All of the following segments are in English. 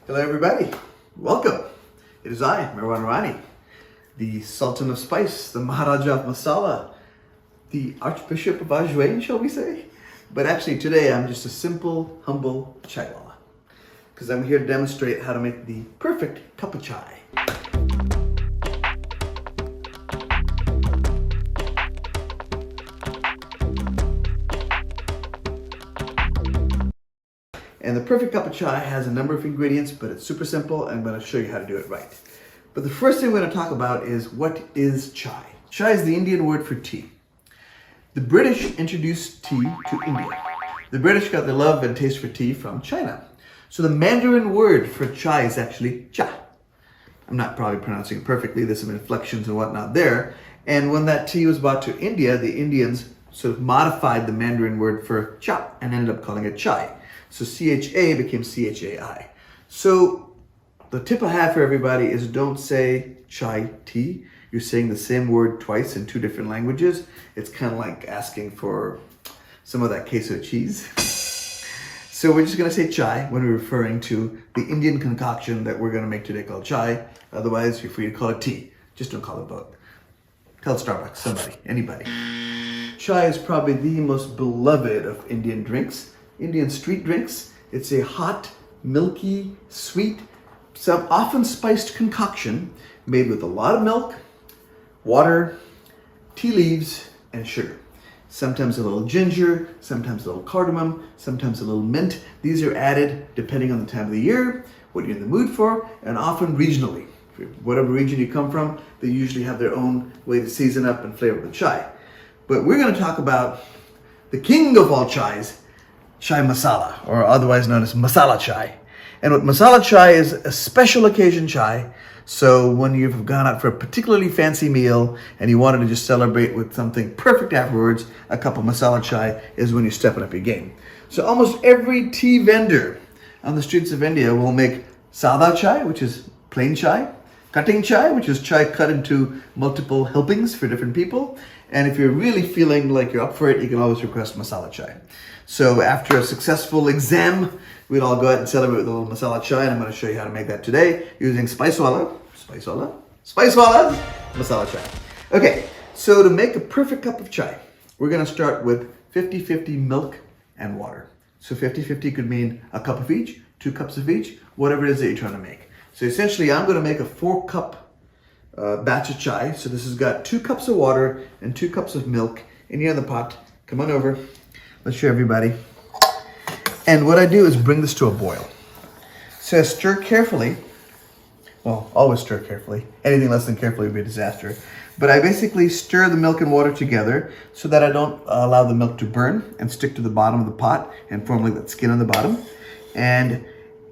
Hello everybody, welcome. It is I, Meherwan Irani, the Sultan of Spice, the Maharaja of Masala, the Archbishop of Ajwain, shall we say? But actually today I'm just a simple, humble chaiwala, because I'm here to demonstrate how to make the perfect cup of chai. And the perfect cup of chai has a number of ingredients, but it's super simple, and I'm going to show you how to do it right. But the first thing we're going to talk about is what is chai? Chai is the Indian word for tea. The British introduced tea to India. The British got their love and taste for tea from China. So the Mandarin word for chai is actually cha. I'm not probably pronouncing it perfectly, there's some inflections and whatnot there. And when that tea was brought to India, the Indians sort of modified the Mandarin word for cha and ended up calling it chai. So CHA became CHAI. So the tip I have for everybody is don't say chai tea. You're saying the same word twice in two different languages. It's kind of like asking for some of that queso cheese. So we're just going to say chai when we're referring to the Indian concoction that we're going to make today called chai. Otherwise, you're free to call it tea. Just don't call it both. Tell Starbucks, somebody, anybody. Chai is probably the most beloved of Indian drinks. Indian street drinks. It's a hot, milky, sweet, often spiced concoction made with a lot of milk, water, tea leaves, and sugar. Sometimes a little ginger, sometimes a little cardamom, sometimes a little mint. These are added depending on the time of the year, what you're in the mood for, and often regionally. Whatever region you come from, they usually have their own way to season up and flavor the chai. But we're going to talk about the king of all chais, chai masala, or otherwise known as masala chai. And what masala chai is, a special occasion chai. So when you've gone out for a particularly fancy meal and you wanted to just celebrate with something perfect afterwards, a cup of masala chai is when you're stepping up your game. So almost every tea vendor on the streets of India will make sada chai, which is plain chai, cutting chai, which is chai cut into multiple helpings for different people. And if you're really feeling like you're up for it, you can always request masala chai. So after a successful exam, we'd all go out and celebrate with a little masala chai, and I'm going to show you how to make that today using Spicewalla, masala chai. Okay, so to make a perfect cup of chai, we're going to start with 50-50 milk and water. So 50-50 could mean a cup of each, 2 cups of each, whatever it is that you're trying to make. So essentially, I'm going to make a 4-cup batch of chai. So this has got 2 cups of water and 2 cups of milk in here in the pot. Come on over. Let's show everybody. And what I do is bring this to a boil. So I stir carefully. Well, always stir carefully. Anything less than carefully would be a disaster. But I basically stir the milk and water together so that I don't allow the milk to burn and stick to the bottom of the pot and form like that skin on the bottom. And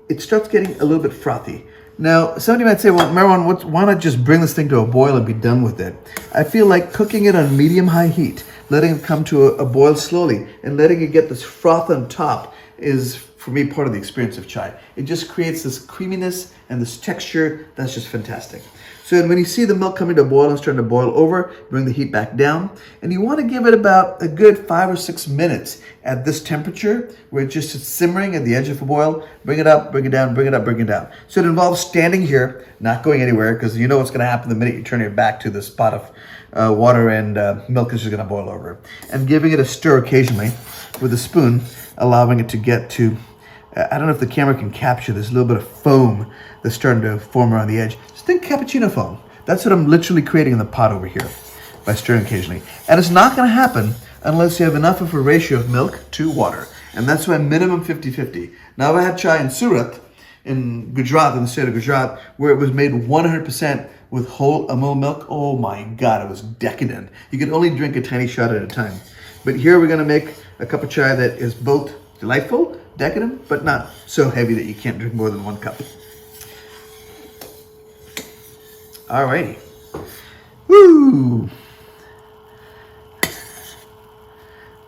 it starts getting a little bit frothy. Now, somebody might say, well, Meherwan, why not just bring this thing to a boil and be done with it? I feel like cooking it on medium-high heat, letting it come to a boil slowly, and letting it get this froth on top is, for me, part of the experience of chai. It just creates this creaminess and this texture that's just fantastic. So when you see the milk coming to a boil and starting to boil over, bring the heat back down. And you want to give it about a good 5 or 6 minutes at this temperature where it just is simmering at the edge of a boil. Bring it up, bring it down, bring it up, bring it down. So it involves standing here, not going anywhere, because you know what's going to happen the minute you turn your back to this pot of water and milk is just going to boil over. And giving it a stir occasionally with a spoon, allowing it to get to, I don't know if the camera can capture this little bit of foam that's starting to form around the edge. Just think cappuccino foam. That's what I'm literally creating in the pot over here by stirring occasionally. And it's not going to happen unless you have enough of a ratio of milk to water. And that's why minimum 50-50. Now, if I had chai in Surat, in Gujarat, in the state of Gujarat, where it was made 100% with whole Amul milk, oh my God, it was decadent. You could only drink a tiny shot at a time. But here we're going to make a cup of chai that is both delightful, decadent, but not so heavy that you can't drink more than 1 cup. Alrighty. Woo!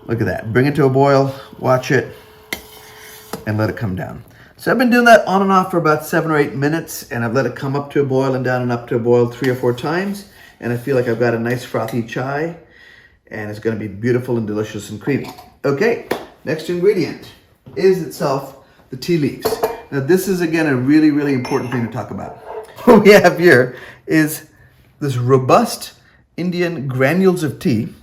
Look at that. Bring it to a boil, watch it, and let it come down. So I've been doing that on and off for about 7 or 8 minutes, and I've let it come up to a boil and down and up to a boil 3 or 4 times, and I feel like I've got a nice frothy chai, and it's going to be beautiful and delicious and creamy. Okay, next ingredient is itself the tea leaves. Now this is again a really, really important thing to talk about. What we have here is this robust Indian granules of tea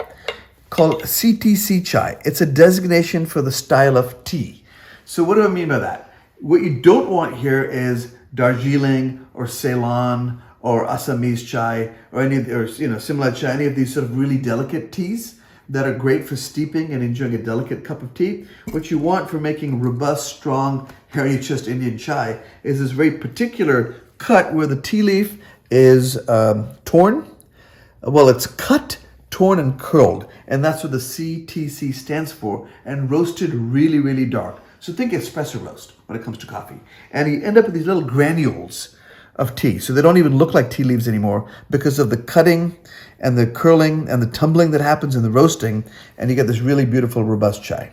called CTC chai. It's a designation for the style of tea. So what do I mean by that? What you don't want here is Darjeeling or Ceylon or Assamese chai or any of, or Simla chai, any of these sort of really delicate teas that are great for steeping and enjoying a delicate cup of tea. What you want for making robust, strong, hairy-chest Indian chai is this very particular cut where the tea leaf is torn. Well, it's cut, torn, and curled, and that's what the CTC stands for, and roasted really, really dark. So think espresso roast when it comes to coffee. And you end up with these little granules of tea. So they don't even look like tea leaves anymore because of the cutting and the curling and the tumbling that happens in the roasting, and you get this really beautiful, robust chai.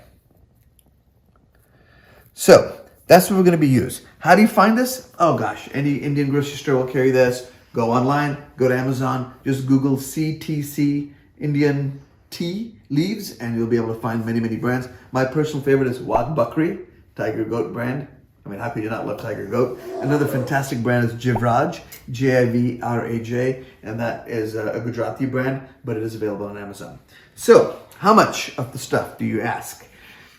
So that's what we're going to be used. How do you find this? Oh gosh, any Indian grocery store will carry this. Go online, go to Amazon, just Google CTC Indian tea leaves, and you'll be able to find many, many brands. My personal favorite is Wagh Bakri, Tiger Goat brand. I mean, how could you not love Tiger Goat? Another fantastic brand is Jivraj, Jivraj, and that is a Gujarati brand, but it is available on Amazon. So, how much of the stuff do you ask?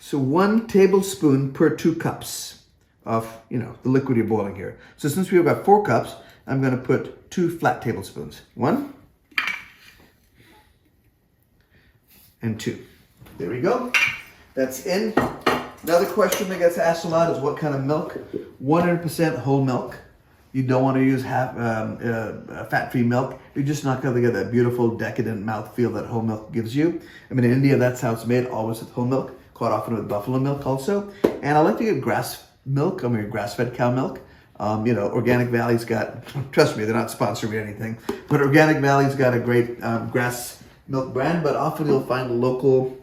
So 1 tablespoon per 2 cups of, the liquid you're boiling here. So since we've got 4 cups, I'm going to put 2 flat tablespoons. 1 and 2. There we go. That's in. Another question that gets asked a lot is what kind of milk? 100% whole milk. You don't want to use fat-free milk. You're just not going to get that beautiful, decadent mouthfeel that whole milk gives you. I mean, in India, that's how it's made, always with whole milk, quite often with buffalo milk also. And I like to get grass milk, grass-fed cow milk. Organic Valley's got, trust me, they're not sponsoring me or anything, but Organic Valley's got a great grass milk brand, but often you'll find local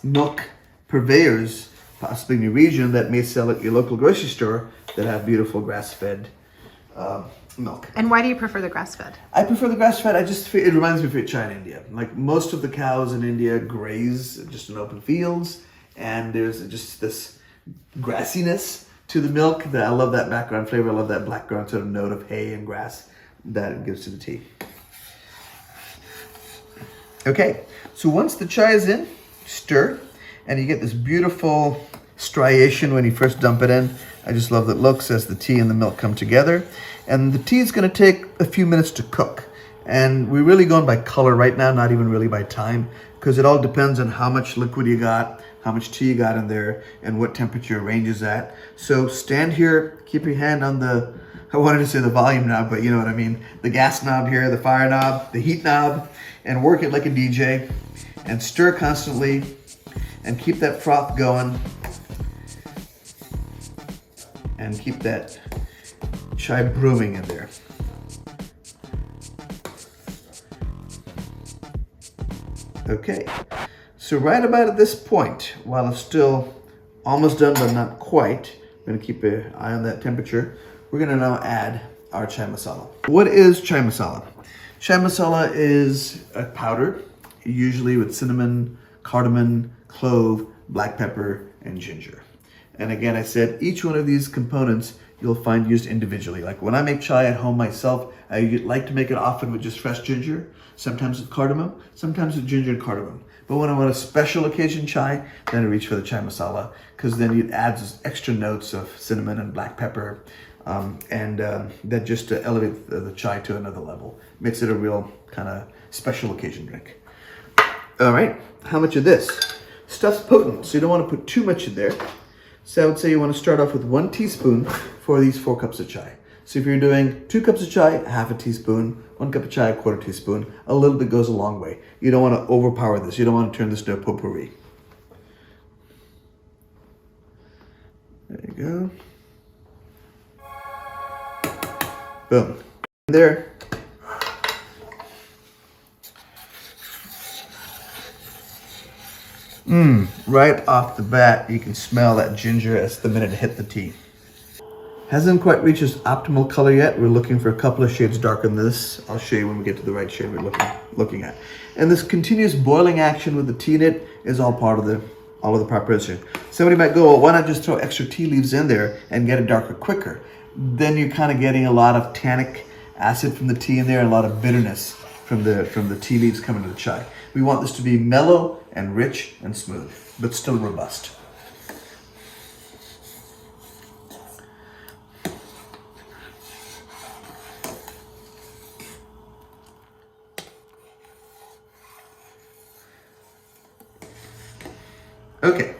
milk purveyors, possibly in your region, that may sell at your local grocery store that have beautiful grass-fed milk. And why do you prefer the grass-fed? I prefer the grass-fed. It reminds me of chai in India. Like most of the cows in India graze just in open fields, and there's just this grassiness to the milk that I love, that background flavor. I love that background sort of note of hay and grass that it gives to the tea. Okay, so once the chai is in, stir, and you get this beautiful striation when you first dump it in. I just love that looks as the tea and the milk come together. And the tea is going to take a few minutes to cook. And we're really going by color right now, not even really by time, because it all depends on how much liquid you got, how much tea you got in there, and what temperature your range is at. So stand here, keep your hand on the, I wanted to say the volume knob, but you know what I mean, the gas knob here, the fire knob, the heat knob, and work it like a DJ, and stir constantly, and keep that froth going, and keep that chai brewing in there. Okay, so right about at this point, while it's still almost done but not quite, I'm going to keep an eye on that temperature, we're going to now add our chai masala. What is chai masala? Chai masala is a powder, usually with cinnamon, cardamom, clove, black pepper, and ginger. And again, I said each one of these components you'll find used individually. Like when I make chai at home myself, I like to make it often with just fresh ginger, sometimes with cardamom, sometimes with ginger and cardamom. But when I want a special occasion chai, then I reach for the chai masala, because then it adds those extra notes of cinnamon and black pepper, that just to elevate the chai to another level. Makes it a real kind of special occasion drink. All right, how much of this? Stuff's potent, so you don't want to put too much in there. So I would say you want to start off with 1 teaspoon for these 4 cups of chai. So if you're doing 2 cups of chai, half a teaspoon, 1 cup of chai, a quarter teaspoon, a little bit goes a long way. You don't want to overpower this. You don't want to turn this into a potpourri. There you go. Boom. There. Right off the bat, you can smell that ginger as the minute it hit the tea. Hasn't quite reached its optimal color yet. We're looking for a couple of shades darker than this. I'll show you when we get to the right shade we're looking at. And this continuous boiling action with the tea in it is all part of the all of the preparation. Somebody might go, well, why not just throw extra tea leaves in there and get it darker quicker? Then you're kind of getting a lot of tannic acid from the tea in there and a lot of bitterness from the tea leaves coming to the chai. We want this to be mellow and rich and smooth, but still robust. Okay,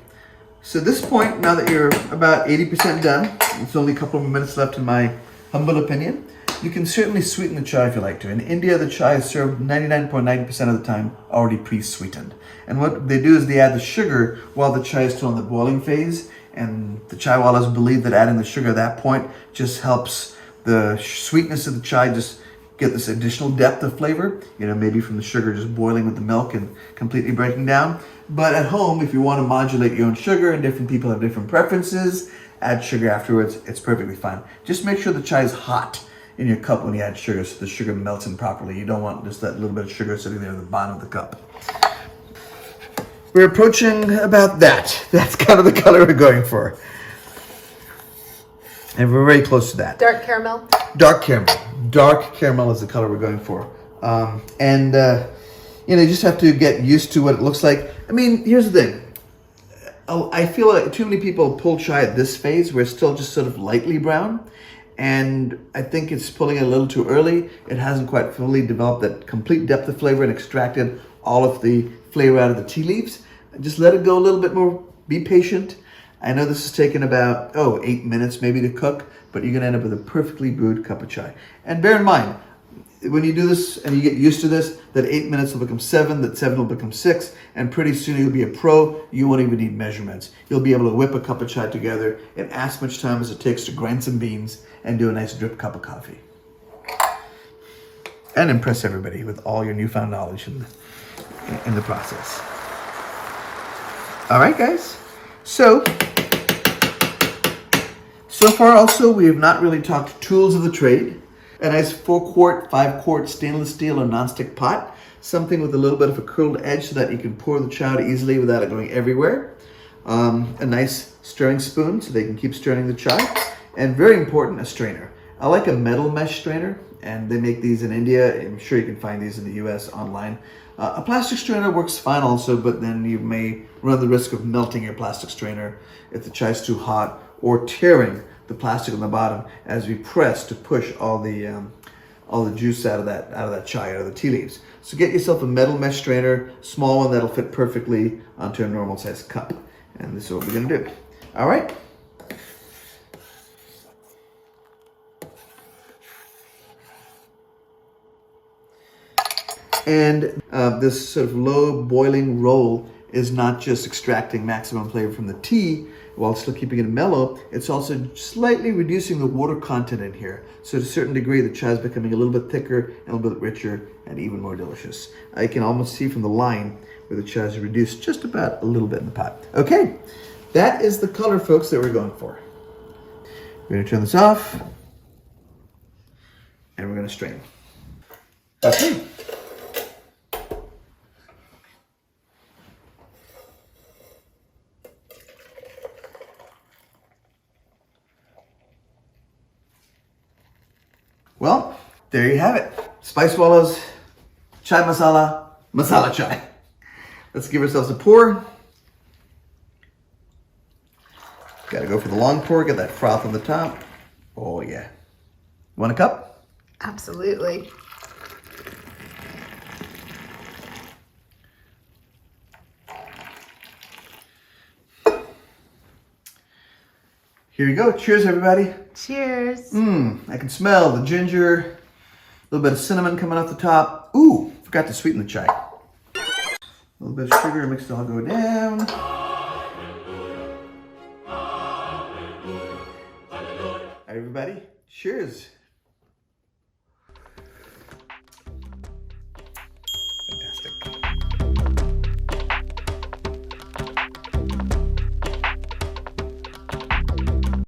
so at this point, now that you're about 80% done, it's only a couple of minutes left in my humble opinion, you can certainly sweeten the chai if you like to. In India, the chai is served 99.9% of the time already pre-sweetened. And what they do is they add the sugar while the chai is still in the boiling phase, and the chaiwallas believe that adding the sugar at that point just helps the sweetness of the chai just get this additional depth of flavor, maybe from the sugar just boiling with the milk and completely breaking down. But at home, if you want to modulate your own sugar, and different people have different preferences, add sugar afterwards, it's perfectly fine. Just make sure the chai is hot in your cup when you add sugar so the sugar melts in properly. You don't want just that little bit of sugar sitting there at the bottom of the cup. We're approaching about that. That's kind of the color we're going for. And we're very close to that. Dark caramel? Dark caramel. Dark caramel is the color we're going for. You just have to get used to what it looks like. I mean, here's the thing. I feel like too many people pull chai at this phase where it's still just sort of lightly brown. And I think it's pulling it a little too early. It hasn't quite fully developed that complete depth of flavor and extracted all of the flavor out of the tea leaves. Just let it go a little bit more. Be patient. I know this has taken about, 8 minutes maybe to cook, but you're gonna end up with a perfectly brewed cup of chai. And bear in mind, when you do this and you get used to this, that 8 minutes will become 7, that 7 will become 6, and pretty soon you'll be a pro. You won't even need measurements. You'll be able to whip a cup of chai together in as much time as it takes to grind some beans and do a nice drip cup of coffee. And impress everybody with all your newfound knowledge in the process. All right, guys. So far also, we have not really talked tools of the trade. A nice 4-quart, 5-quart stainless steel or nonstick pot. Something with a little bit of a curled edge so that you can pour the chai out easily without it going everywhere. A nice stirring spoon so they can keep stirring the chai. And very important, a strainer. I like a metal mesh strainer, and they make these in India. I'm sure you can find these in the US online. A plastic strainer works fine also, but then you may run the risk of melting your plastic strainer if the chai is too hot, or tearing the plastic on the bottom as we press to push all the juice out of that chai, out of the tea leaves. So get yourself a metal mesh strainer, small one that'll fit perfectly onto a normal sized cup. And this is what we're gonna do. All right. And this sort of low boiling roll is not just extracting maximum flavor from the tea while still keeping it mellow, it's also slightly reducing the water content in here. So to a certain degree, the chai is becoming a little bit thicker and a little bit richer and even more delicious. I can almost see from the line where the chai is reduced just about a little bit in the pot. Okay, that is the color, folks, that we're going for. We're gonna turn this off and we're gonna strain. Okay. Well, there you have it. Spicewalla's chai masala chai. Let's give ourselves a pour. Gotta go for the long pour, get that froth on the top. Oh yeah. Want a cup? Absolutely. Here you go. Cheers, everybody. Cheers. I can smell the ginger, a little bit of cinnamon coming off the top. Ooh, forgot to sweeten the chai. A little bit of sugar makes it all go down. All right, everybody. Cheers.